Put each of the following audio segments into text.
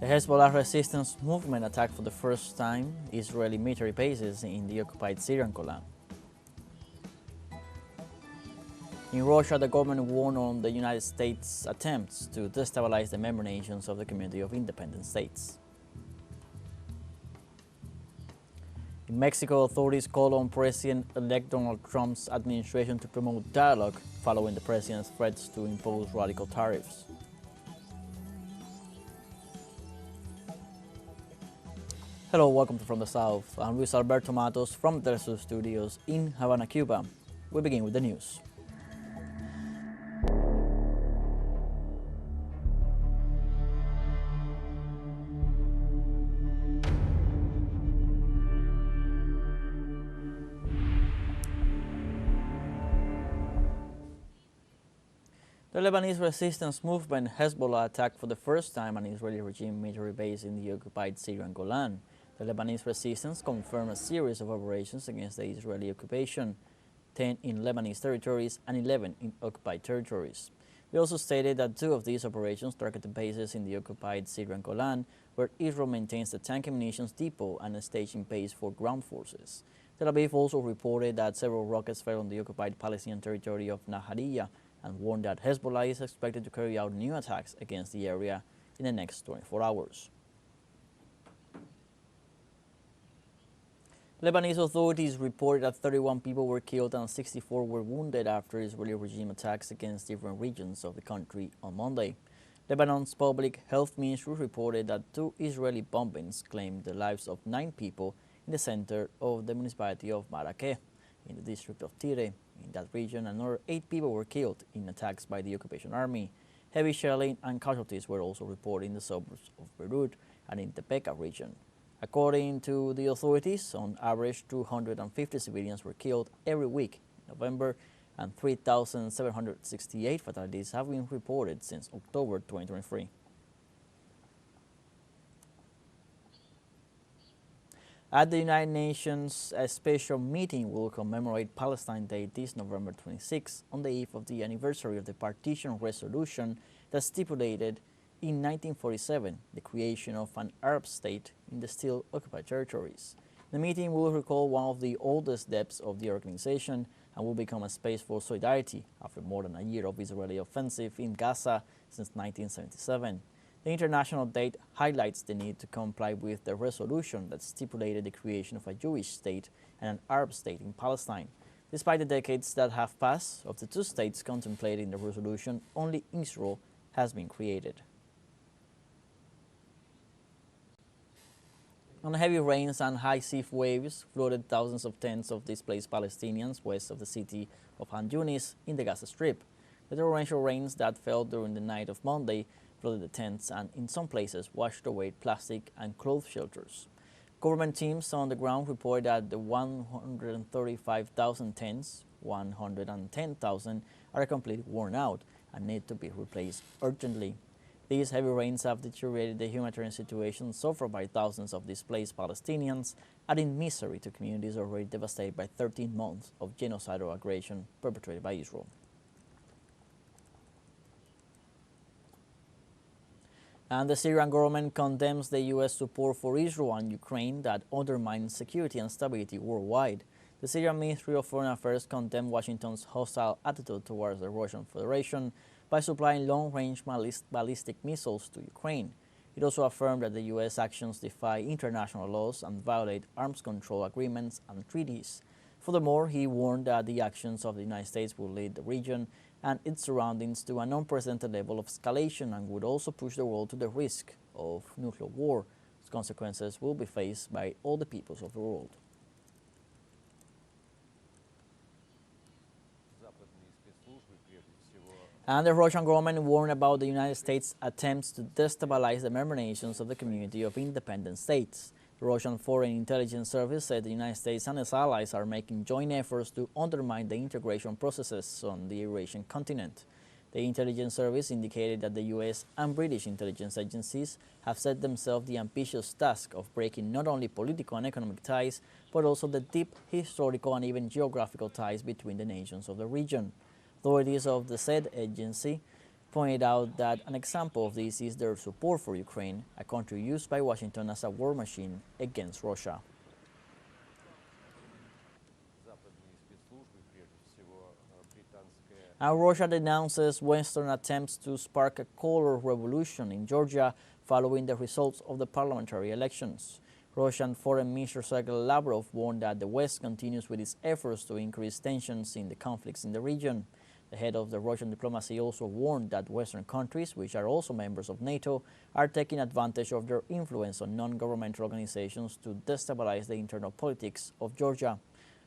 The Hezbollah resistance movement attacked for the first time Israeli military bases in the occupied Syrian Golan. In Russia, the government warned on the United States' attempts to destabilize the member nations of the Community of Independent States. In Mexico, authorities called on President-elect Donald Trump's administration to promote dialogue following the president's threats to impose radical tariffs. Hello, welcome to From the South. I'm Luis Alberto Matos from the teleSUR studios in Havana, Cuba. We begin with the news. The Lebanese resistance movement Hezbollah attacked for the first time an Israeli regime military base in the occupied Syrian Golan. The Lebanese resistance confirmed a series of operations against the Israeli occupation, 10 in Lebanese territories and 11 in occupied territories. They also stated that 2 of these operations targeted bases in the occupied Syrian Golan, where Israel maintains the tank and munitions depot and a staging base for ground forces. Tel Aviv also reported that several rockets fell on the occupied Palestinian territory of Nahariya and warned that Hezbollah is expected to carry out new attacks against the area in the next 24 hours. Lebanese authorities reported that 31 people were killed and 64 were wounded after Israeli regime attacks against different regions of the country on Monday. Lebanon's public health ministry reported that 2 Israeli bombings claimed the lives of 9 people in the center of the municipality of Marrakeh, in the district of Tire. In that region, another 8 people were killed in attacks by the occupation army. Heavy shelling and casualties were also reported in the suburbs of Beirut and in the Bekaa region. According to the authorities, on average 250 civilians were killed every week in November, and 3,768 fatalities have been reported since October 2023. At the United Nations, a special meeting will commemorate Palestine Day this November 26 on the eve of the anniversary of the partition resolution that stipulated in 1947 the creation of an Arab state in the still occupied territories. The meeting will recall one of the oldest debts of the organization and will become a space for solidarity after more than a year of Israeli offensive in Gaza since 1977. The international date highlights the need to comply with the resolution that stipulated the creation of a Jewish state and an Arab state in Palestine. Despite the decades that have passed, of the 2 states contemplated in the resolution, only Israel has been created. On heavy rains and high sea waves flooded thousands of tents of displaced Palestinians west of the city of Han Yunis in the Gaza Strip. The torrential rains that fell during the night of Monday flooded the tents and in some places washed away plastic and cloth shelters. Government teams on the ground report that the 135,000 tents, 110,000 are completely worn out and need to be replaced urgently. These heavy rains have deteriorated the humanitarian situation suffered by thousands of displaced Palestinians, adding misery to communities already devastated by 13 months of genocidal aggression perpetrated by Israel. And the Syrian government condemns the U.S. support for Israel and Ukraine that undermines security and stability worldwide. The Syrian Ministry of Foreign Affairs condemned Washington's hostile attitude towards the Russian Federation by supplying long-range ballistic missiles to Ukraine. It also affirmed that the U.S. actions defy international laws and violate arms control agreements and treaties. Furthermore, he warned that the actions of the United States will lead the region and its surroundings to an unprecedented level of escalation and would also push the world to the risk of nuclear war. Its consequences will be faced by all the peoples of the world. And the Russian government warned about the United States' attempts to destabilize the member nations of the Community of Independent States. The Russian Foreign Intelligence Service said the United States and its allies are making joint efforts to undermine the integration processes on the Eurasian continent. The intelligence service indicated that the U.S. and British intelligence agencies have set themselves the ambitious task of breaking not only political and economic ties, but also the deep historical and even geographical ties between the nations of the region. Authorities of the said agency pointed out that an example of this is their support for Ukraine, a country used by Washington as a war machine against Russia. And Russia denounces Western attempts to spark a color revolution in Georgia following the results of the parliamentary elections. Russian Foreign Minister Sergei Lavrov warned that the West continues with its efforts to increase tensions in the conflicts in the region. The head of the Russian diplomacy also warned that Western countries, which are also members of NATO, are taking advantage of their influence on non-governmental organizations to destabilize the internal politics of Georgia.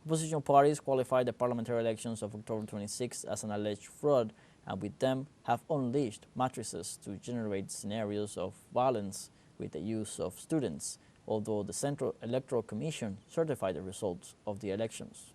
Opposition parties qualified the parliamentary elections of October 26 as an alleged fraud, and with them have unleashed matrices to generate scenarios of violence with the use of students, although the Central Electoral Commission certified the results of the elections.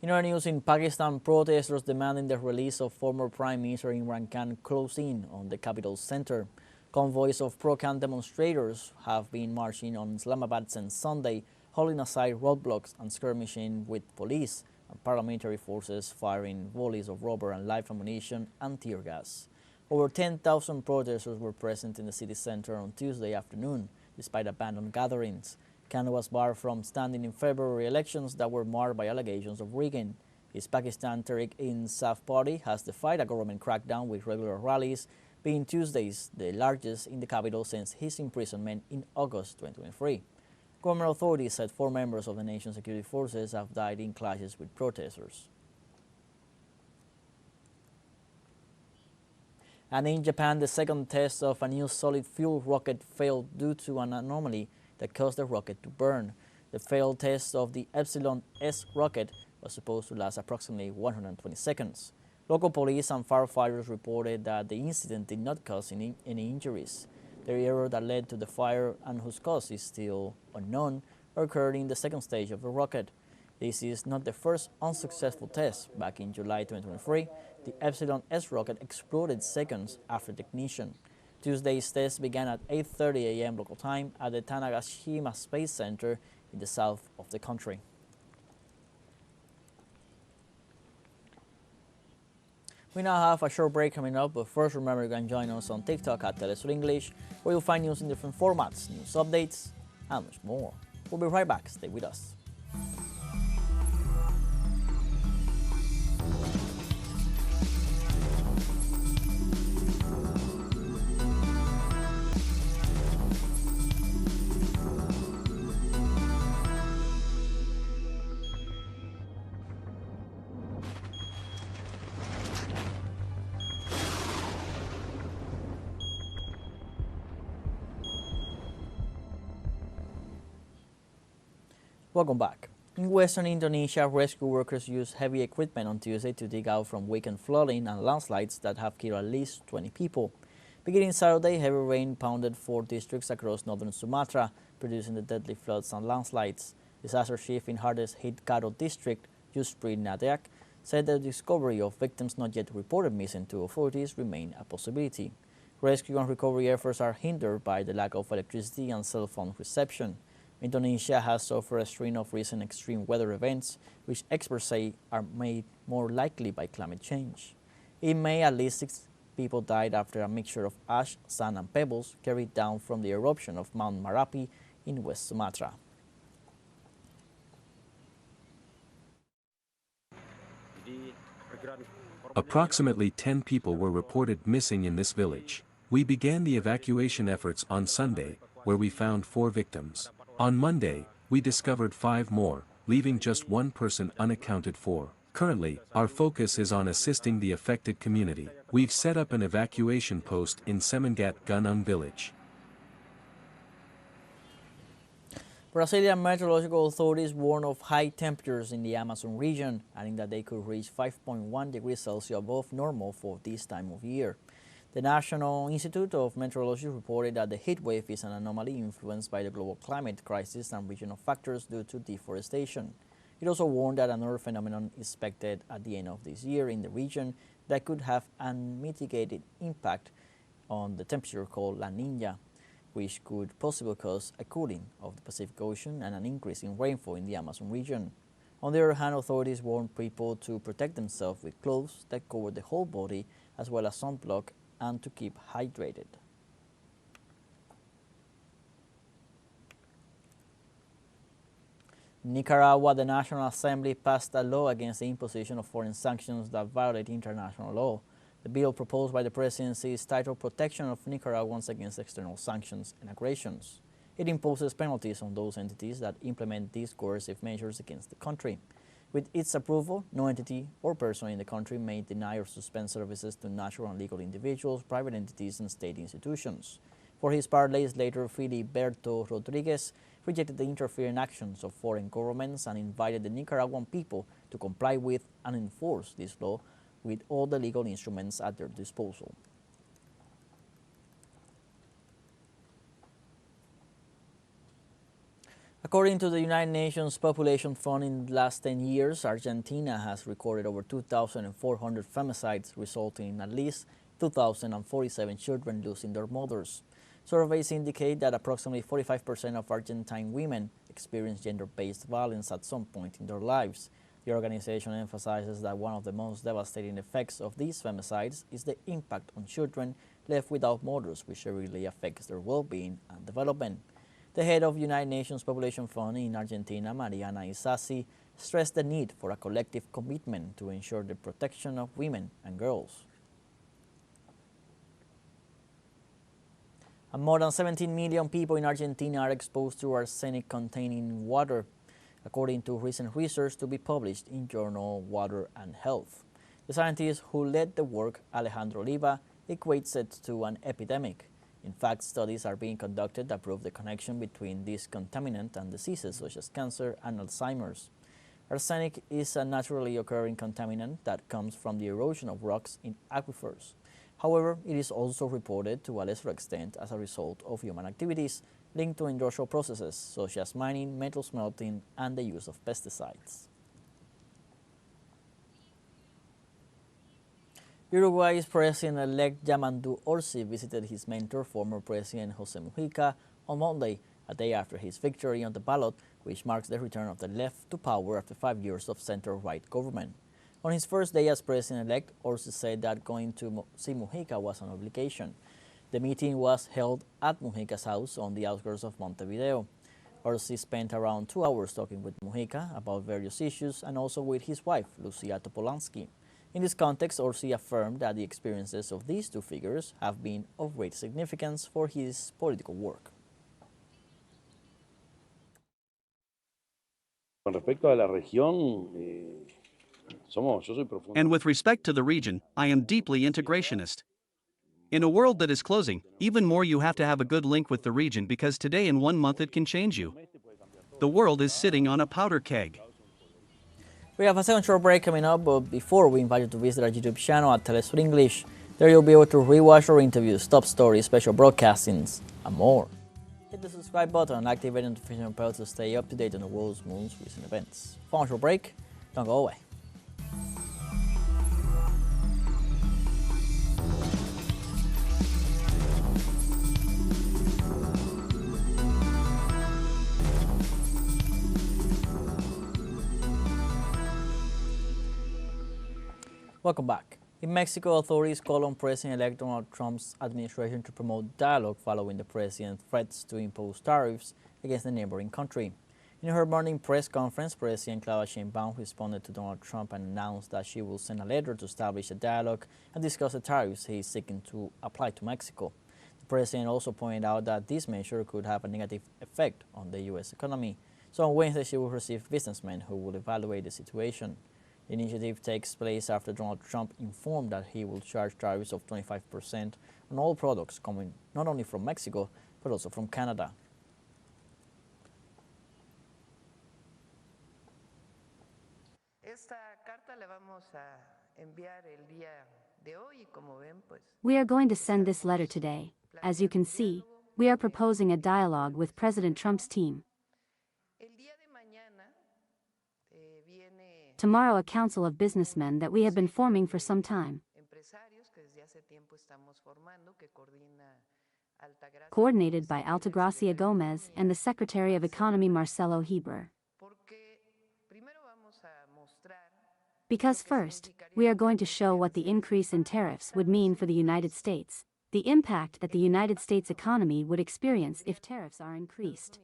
In other news, in Pakistan, protesters demanding the release of former Prime Minister Imran Khan closed in on the capital center. Convoys of pro-Khan demonstrators have been marching on Islamabad since Sunday, hauling aside roadblocks and skirmishing with police and paramilitary forces firing volleys of rubber and live ammunition and tear gas. Over 10,000 protesters were present in the city center on Tuesday afternoon, despite abandoned gatherings. Khan was barred from standing in February elections that were marred by allegations of rigging. His Pakistan Tehreek-e-Insaf party has defied a government crackdown with regular rallies, being Tuesdays the largest in the capital since his imprisonment in August 2023. Government authorities said 4 members of the nation's security forces have died in clashes with protesters. And in Japan, the second test of a new solid-fuel rocket failed due to an anomaly that caused the rocket to burn. The failed test of the Epsilon S rocket was supposed to last approximately 120 seconds. Local police and firefighters reported that the incident did not cause any injuries. The error that led to the fire and whose cause is still unknown occurred in the second stage of the rocket. This is not the first unsuccessful test. Back in July 2023, the Epsilon S rocket exploded seconds after the ignition. Tuesday's test began at 8:30 a.m. local time at the Tanegashima Space Center in the south of the country. We now have a short break coming up, but first remember you can join us on TikTok at teleSUR English, where you'll find news in different formats, news updates, and much more. We'll be right back. Stay with us. Welcome back. In western Indonesia, rescue workers used heavy equipment on Tuesday to dig out from weakened flooding and landslides that have killed at least 20 people. Beginning Saturday, heavy rain pounded 4 districts across northern Sumatra, producing the deadly floods and landslides. Disaster chief in hardest hit Karo district, Yusri Nadiak, said the discovery of victims not yet reported missing to authorities remain a possibility. Rescue and recovery efforts are hindered by the lack of electricity and cell phone reception. Indonesia has suffered a string of recent extreme weather events, which experts say are made more likely by climate change. In May, at least 6 people died after a mixture of ash, sand, and pebbles carried down from the eruption of Mount Marapi in West Sumatra. Approximately 10 people were reported missing in this village. We began the evacuation efforts on Sunday, where we found 4 victims. On Monday, we discovered 5 more, leaving just 1 person unaccounted for. Currently, our focus is on assisting the affected community. We've set up an evacuation post in Semangat Gunung village. Brazilian meteorological authorities warn of high temperatures in the Amazon region, adding that they could reach 5.1 degrees Celsius above normal for this time of year. The National Institute of Meteorology reported that the heat wave is an anomaly influenced by the global climate crisis and regional factors due to deforestation. It also warned that another phenomenon is expected at the end of this year in the region that could have an unmitigated impact on the temperature called La Niña, which could possibly cause a cooling of the Pacific Ocean and an increase in rainfall in the Amazon region. On the other hand, authorities warn people to protect themselves with clothes that cover the whole body as well as sunblock and to keep hydrated. In Nicaragua, the National Assembly passed a law against the imposition of foreign sanctions that violate international law. The bill proposed by the presidency is titled Protection of Nicaraguans Against External Sanctions and Aggressions. It imposes penalties on those entities that implement these coercive measures against the country. With its approval, no entity or person in the country may deny or suspend services to natural and legal individuals, private entities, and state institutions. For his part, legislator Filiberto Rodriguez rejected the interfering actions of foreign governments and invited the Nicaraguan people to comply with and enforce this law with all the legal instruments at their disposal. According to the United Nations Population Fund, in the last 10 years, Argentina has recorded over 2,400 femicides, resulting in at least 2,047 children losing their mothers. Surveys indicate that approximately 45% of Argentine women experience gender-based violence at some point in their lives. The organization emphasizes that one of the most devastating effects of these femicides is the impact on children left without mothers, which severely affects their well-being and development. The head of the United Nations Population Fund in Argentina, Mariana Isasi, stressed the need for a collective commitment to ensure the protection of women and girls. And more than 17 million people in Argentina are exposed to arsenic-containing water, according to recent research to be published in journal Water and Health. The scientist who led the work, Alejandro Oliva, equates it to an epidemic. In fact, studies are being conducted that prove the connection between this contaminant and diseases such as cancer and Alzheimer's. Arsenic is a naturally occurring contaminant that comes from the erosion of rocks in aquifers. However, it is also reported to a lesser extent as a result of human activities linked to industrial processes such as mining, metal smelting, and the use of pesticides. Uruguay's President-elect Yamandu Orsi visited his mentor, former President José Mujica, on Monday, a day after his victory on the ballot, which marks the return of the left to power after 5 years of center-right government. On his first day as president-elect, Orsi said that going to see Mujica was an obligation. The meeting was held at Mujica's house on the outskirts of Montevideo. Orsi spent around 2 hours talking with Mujica about various issues and also with his wife, Lucia Topolansky. In this context, Orsi affirmed that the experiences of these two figures have been of great significance for his political work. And with respect to the region, I am deeply integrationist. In a world that is closing, even more you have to have a good link with the region because today in 1 month it can change you. The world is sitting on a powder keg. We have a second short break coming up, but before we invite you to visit our YouTube channel at teleSUR English. There you'll be able to rewatch our interviews, top stories, special broadcastings, and more. Hit the subscribe button and activate the notification bell to stay up to date on the world's most recent events. For a short break, don't go away. Welcome back. In Mexico, authorities call on President-elect Donald Trump's administration to promote dialogue following the president's threats to impose tariffs against the neighboring country. In her morning press conference, President Claudia Sheinbaum responded to Donald Trump and announced that she will send a letter to establish a dialogue and discuss the tariffs he is seeking to apply to Mexico. The president also pointed out that this measure could have a negative effect on the U.S. economy. So on Wednesday, she will receive businessmen who will evaluate the situation. The initiative takes place after Donald Trump informed that he will charge tariffs of 25% on all products coming not only from Mexico, but also from Canada. We are going to send this letter today. As you can see, we are proposing a dialogue with President Trump's team. Tomorrow, a council of businessmen that we have been forming for some time, coordinated by Altagracia Gomez and the Secretary of Economy Marcelo Ebrard. Because first, we are going to show what the increase in tariffs would mean for the United States, the impact that the United States economy would experience if tariffs are increased.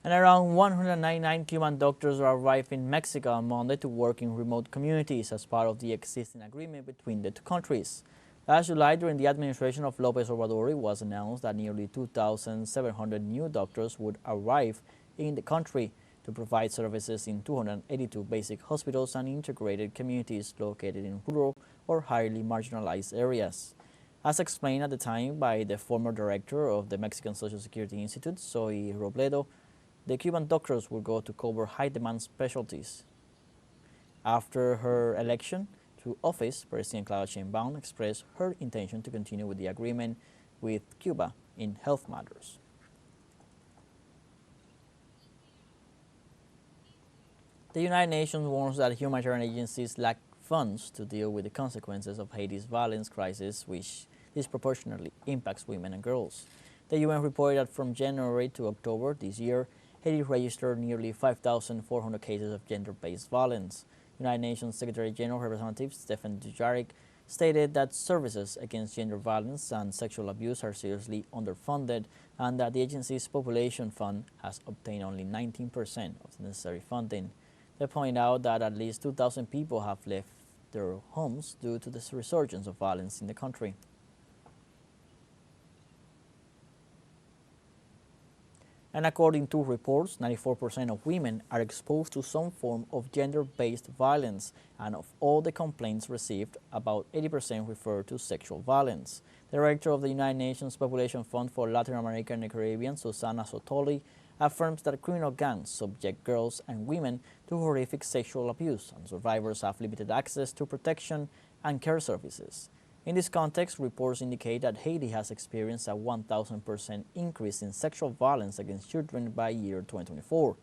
And around 199 Cuban doctors will arrive in Mexico on Monday to work in remote communities as part of the existing agreement between the two countries. Last July, during the administration of López Obrador, it was announced that nearly 2,700 new doctors would arrive in the country to provide services in 282 basic hospitals and integrated communities located in rural or highly marginalized areas. As explained at the time by the former director of the Mexican Social Security Institute, Zoe Robledo, the Cuban doctors will go to cover high-demand specialties. After her election to office, President Claudia Sheinbaum expressed her intention to continue with the agreement with Cuba in health matters. The United Nations warns that humanitarian agencies lack funds to deal with the consequences of Haiti's violence crisis, which disproportionately impacts women and girls. The UN reported that from January to October this year, Haiti registered nearly 5,400 cases of gender-based violence. United Nations Secretary General Representative Stephen Dujarric stated that services against gender violence and sexual abuse are seriously underfunded and that the agency's population fund has obtained only 19% of the necessary funding. They point out that at least 2,000 people have left their homes due to the resurgence of violence in the country. And according to reports, 94% of women are exposed to some form of gender-based violence, and of all the complaints received, about 80% refer to sexual violence. The director of the United Nations Population Fund for Latin America and the Caribbean, Susana Sotoli, affirms that criminal gangs subject girls and women to horrific sexual abuse, and survivors have limited access to protection and care services. In this context, reports indicate that Haiti has experienced a 1,000% increase in sexual violence against children by year 2024.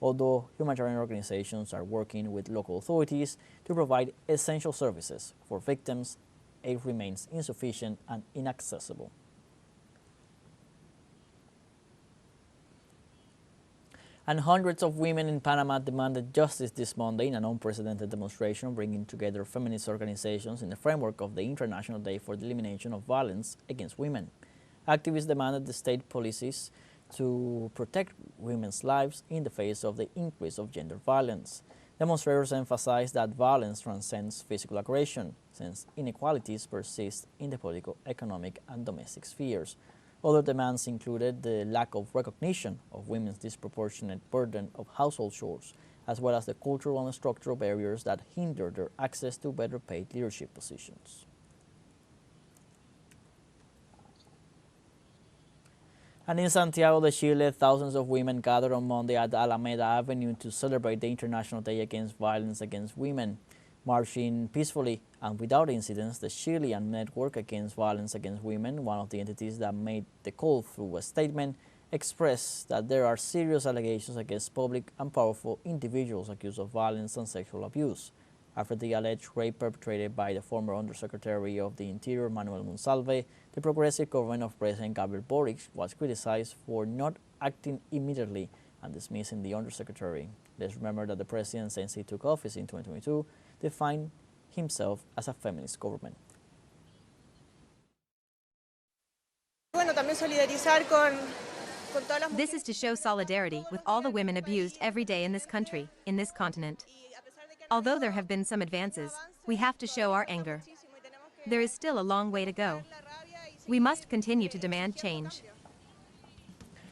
Although humanitarian organizations are working with local authorities to provide essential services for victims, aid remains insufficient and inaccessible. And hundreds of women in Panama demanded justice this Monday in an unprecedented demonstration bringing together feminist organizations in the framework of the International Day for the Elimination of Violence Against Women. Activists demanded the state policies to protect women's lives in the face of the increase of gender violence. Demonstrators emphasized that violence transcends physical aggression, since inequalities persist in the political, economic, and domestic spheres. Other demands included the lack of recognition of women's disproportionate burden of household chores, as well as the cultural and structural barriers that hinder their access to better paid leadership positions. And in Santiago de Chile, thousands of women gathered on Monday at Alameda Avenue to celebrate the International Day Against Violence Against Women. Marching peacefully and without incidents, the Chilean Network Against Violence Against Women, one of the entities that made the call through a statement, expressed that there are serious allegations against public and powerful individuals accused of violence and sexual abuse. After the alleged rape perpetrated by the former Undersecretary of the Interior, Manuel Monsalve, the progressive government of President Gabriel Boric was criticized for not acting immediately and dismissing the Undersecretary. Let's remember that the president, since he took office in 2022, defined himself as a feminist government. This is to show solidarity with all the women abused every day in this country, in this continent. Although there have been some advances, we have to show our anger. There is still a long way to go. We must continue to demand change.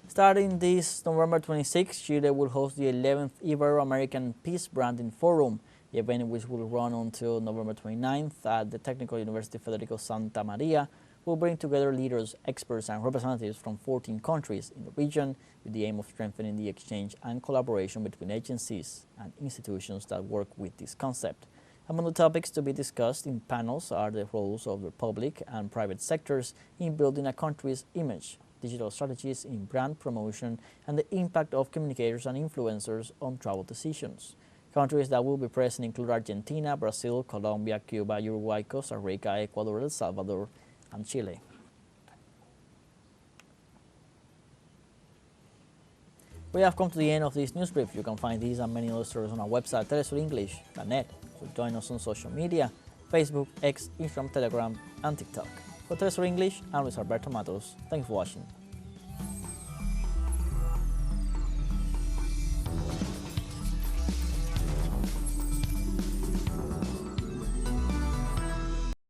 Starting this November 26, Chile will host the 11th Ibero-American Peace Branding Forum. The event, which will run until November 29th at the Technical University Federico Santa Maria, will bring together leaders, experts, and representatives from 14 countries in the region with the aim of strengthening the exchange and collaboration between agencies and institutions that work with this concept. Among the topics to be discussed in panels are the roles of the public and private sectors in building a country's image, digital strategies in brand promotion, and the impact of communicators and influencers on travel decisions. Countries that will be present include Argentina, Brazil, Colombia, Cuba, Uruguay, Costa Rica, Ecuador, El Salvador, and Chile. We have come to the end of this news brief. You can find these and many other stories on our website, telesurenglish.net. So join us on social media, Facebook, X, Instagram, Telegram, and TikTok. For TeleSUR English, I'm Luis Alberto Matos. Thanks for watching.